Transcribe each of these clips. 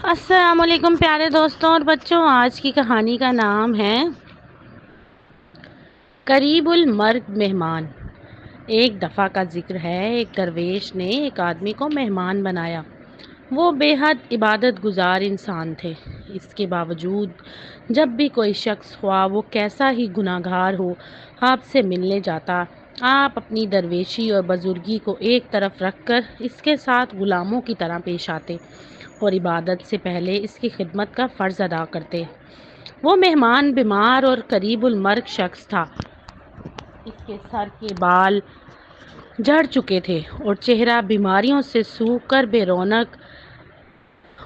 السلام علیکم پیارے دوستوں اور بچوں، آج کی کہانی کا نام ہے قریب المرگ مہمان۔ ایک دفعہ کا ذکر ہے، ایک درویش نے ایک آدمی کو مہمان بنایا۔ وہ بے حد عبادت گزار انسان تھے۔ اس کے باوجود جب بھی کوئی شخص، خواہ وہ کیسا ہی گناہگار ہو، آپ سے ملنے جاتا، آپ اپنی درویشی اور بزرگی کو ایک طرف رکھ کر اس کے ساتھ غلاموں کی طرح پیش آتے اور عبادت سے پہلے اس کی خدمت کا فرض ادا کرتے۔ وہ مہمان بیمار اور قریب المرگ شخص تھا۔ اس کے سر کے بال جھڑ چکے تھے اور چہرہ بیماریوں سے سوکھ کر بے رونق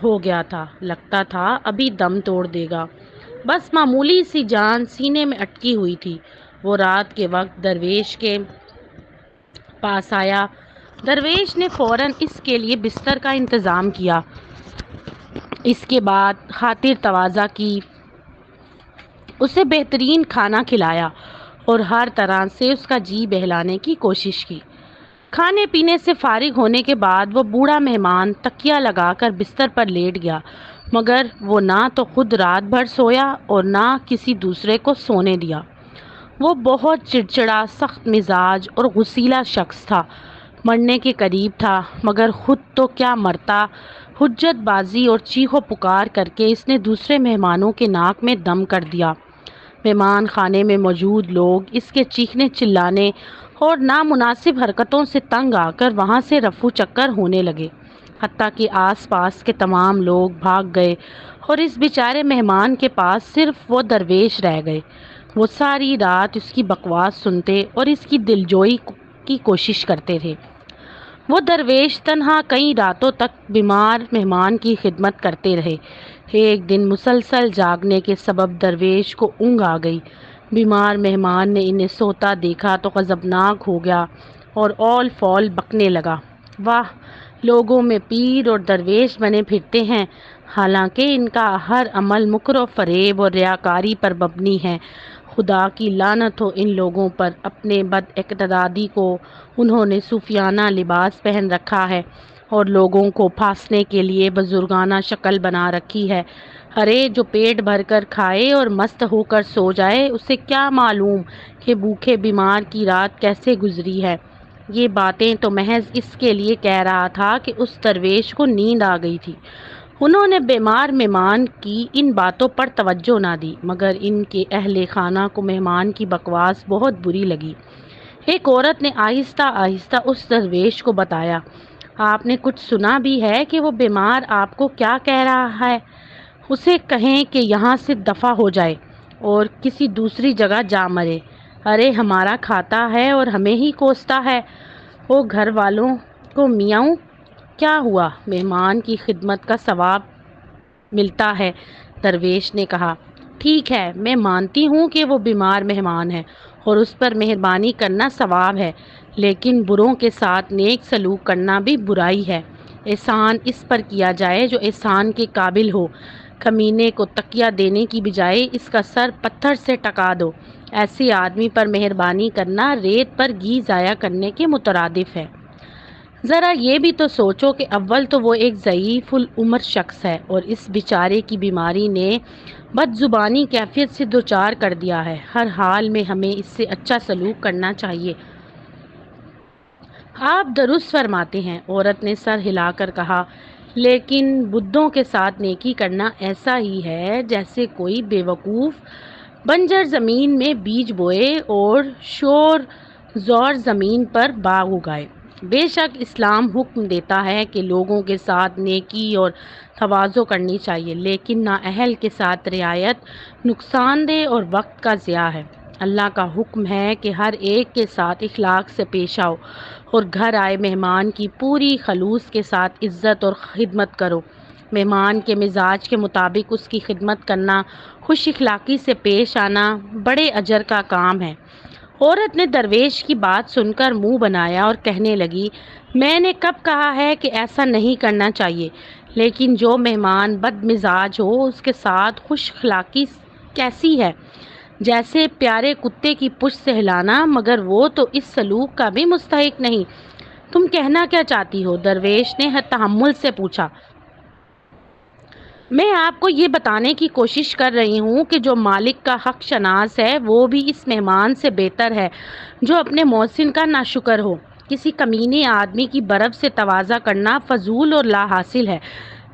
ہو گیا تھا۔ لگتا تھا ابھی دم توڑ دے گا۔ بس معمولی سی جان سینے میں اٹکی ہوئی تھی۔ وہ رات کے وقت درویش کے پاس آیا۔ درویش نے فوراً اس کے لیے بستر کا انتظام کیا۔ اس کے بعد خاطر تواضع کی، اسے بہترین کھانا کھلایا اور ہر طرح سے اس کا جی بہلانے کی کوشش کی۔ کھانے پینے سے فارغ ہونے کے بعد وہ بوڑھا مہمان تکیہ لگا کر بستر پر لیٹ گیا، مگر وہ نہ تو خود رات بھر سویا اور نہ کسی دوسرے کو سونے دیا۔ وہ بہت چڑچڑا، سخت مزاج اور غصیلا شخص تھا۔ مرنے کے قریب تھا، مگر خود تو کیا مرتا۔ حجت بازی اور چیخ و پکار کر کے اس نے دوسرے مہمانوں کے ناک میں دم کر دیا۔ مہمان خانے میں موجود لوگ اس کے چیخنے چلانے اور نامناسب حرکتوں سے تنگ آ کر وہاں سے رفو چکر ہونے لگے، حتیٰ کہ آس پاس کے تمام لوگ بھاگ گئے اور اس بیچارے مہمان کے پاس صرف وہ درویش رہ گئے۔ وہ ساری رات اس کی بکواس سنتے اور اس کی دلجوئی کی کوشش کرتے تھے۔ وہ درویش تنہا کئی راتوں تک بیمار مہمان کی خدمت کرتے رہے۔ ایک دن مسلسل جاگنے کے سبب درویش کو اونگ آ گئی۔ بیمار مہمان نے انہیں سوتا دیکھا تو غضبناک ہو گیا اور اول فول بکنے لگا۔ واہ، لوگوں میں پیر اور درویش بنے پھرتے ہیں، حالانکہ ان کا ہر عمل مکر و فریب اور ریاکاری پر مبنی ہے۔ خدا کی لعنت ہو ان لوگوں پر، اپنے بد اقتداری کو انہوں نے صوفیانہ لباس پہن رکھا ہے اور لوگوں کو پھانسنے کے لیے بزرگانہ شکل بنا رکھی ہے۔ ارے جو پیٹ بھر کر کھائے اور مست ہو کر سو جائے، اسے کیا معلوم کہ بھوکے بیمار کی رات کیسے گزری ہے۔ یہ باتیں تو محض اس کے لیے کہہ رہا تھا کہ اس درویش کو نیند آ گئی تھی۔ انہوں نے بیمار مہمان کی ان باتوں پر توجہ نہ دی، مگر ان کے اہل خانہ کو مہمان کی بکواس بہت بری لگی۔ ایک عورت نے آہستہ آہستہ اس درویش کو بتایا، آپ نے کچھ سنا بھی ہے کہ وہ بیمار آپ کو کیا کہہ رہا ہے؟ اسے کہیں کہ یہاں سے دفع ہو جائے اور کسی دوسری جگہ جا مرے۔ ارے ہمارا کھاتا ہے اور ہمیں ہی کوستا ہے۔ وہ گھر والوں کو میاؤں، کیا ہوا؟ مہمان کی خدمت کا ثواب ملتا ہے، درویش نے کہا۔ ٹھیک ہے، میں مانتی ہوں کہ وہ بیمار مہمان ہے اور اس پر مہربانی کرنا ثواب ہے، لیکن بروں کے ساتھ نیک سلوک کرنا بھی برائی ہے۔ احسان اس پر کیا جائے جو احسان کے قابل ہو۔ کمینے کو تکیہ دینے کی بجائے اس کا سر پتھر سے ٹکا دو۔ ایسے آدمی پر مہربانی کرنا ریت پر گھی ضائع کرنے کے مترادف ہے۔ ذرا یہ بھی تو سوچو کہ اول تو وہ ایک ضعیف العمر شخص ہے اور اس بیچارے کی بیماری نے بد زبانی کیفیت سے دوچار کر دیا ہے۔ ہر حال میں ہمیں اس سے اچھا سلوک کرنا چاہیے۔ آپ درست فرماتے ہیں، عورت نے سر ہلا کر کہا، لیکن بدھوں کے ساتھ نیکی کرنا ایسا ہی ہے جیسے کوئی بے وقوف بنجر زمین میں بیج بوئے اور شور زور زمین پر باغ اگائے۔ بے شک اسلام حکم دیتا ہے کہ لوگوں کے ساتھ نیکی اور تواضع کرنی چاہیے، لیکن نااہل کے ساتھ رعایت نقصان دہ اور وقت کا ضیاع ہے۔ اللہ کا حکم ہے کہ ہر ایک کے ساتھ اخلاق سے پیش آؤ اور گھر آئے مہمان کی پوری خلوص کے ساتھ عزت اور خدمت کرو۔ مہمان کے مزاج کے مطابق اس کی خدمت کرنا، خوش اخلاقی سے پیش آنا بڑے اجر کا کام ہے۔ عورت نے درویش کی بات سن کر منہ بنایا اور کہنے لگی، میں نے کب کہا ہے کہ ایسا نہیں کرنا چاہیے، لیکن جو مہمان بد مزاج ہو اس کے ساتھ خوش اخلاقی کیسی ہے؟ جیسے پیارے کتے کی پشت سے ہلانا، مگر وہ تو اس سلوک کا بھی مستحق نہیں۔ تم کہنا کیا چاہتی ہو؟ درویش نے تحمل سے پوچھا۔ میں آپ کو یہ بتانے کی کوشش کر رہی ہوں کہ جو مالک کا حق شناس ہے وہ بھی اس مہمان سے بہتر ہے جو اپنے محسن کا ناشکر ہو۔ کسی کمینے آدمی کی برف سے تواضع کرنا فضول اور لا حاصل ہے۔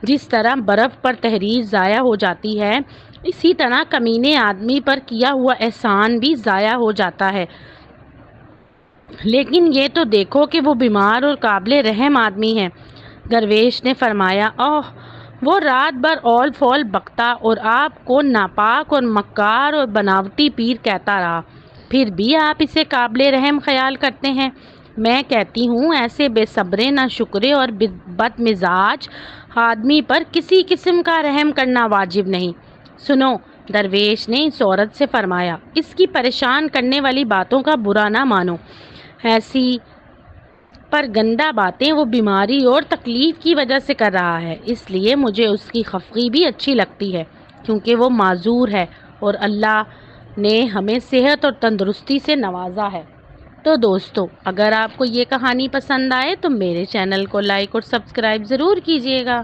جس طرح برف پر تحریر ضائع ہو جاتی ہے، اسی طرح کمینے آدمی پر کیا ہوا احسان بھی ضائع ہو جاتا ہے۔ لیکن یہ تو دیکھو کہ وہ بیمار اور قابل رحم آدمی ہے۔ درویش نے فرمایا، اوہ، وہ رات بھر اول فول بکتا اور آپ کو ناپاک اور مکار اور بناوٹی پیر کہتا رہا، پھر بھی آپ اسے قابل رحم خیال کرتے ہیں۔ میں کہتی ہوں ایسے بے صبرے، ناشکرے اور بد مزاج آدمی پر کسی قسم کا رحم کرنا واجب نہیں۔ سنو، درویش نے اس عورت سے فرمایا، اس کی پریشان کرنے والی باتوں کا برا نہ مانو۔ ایسی پر گندہ باتیں وہ بیماری اور تکلیف کی وجہ سے کر رہا ہے، اس لیے مجھے اس کی خفگی بھی اچھی لگتی ہے کیونکہ وہ معذور ہے اور اللہ نے ہمیں صحت اور تندرستی سے نوازا ہے۔ تو دوستو، اگر آپ کو یہ کہانی پسند آئے تو میرے چینل کو لائک اور سبسکرائب ضرور کیجیے گا۔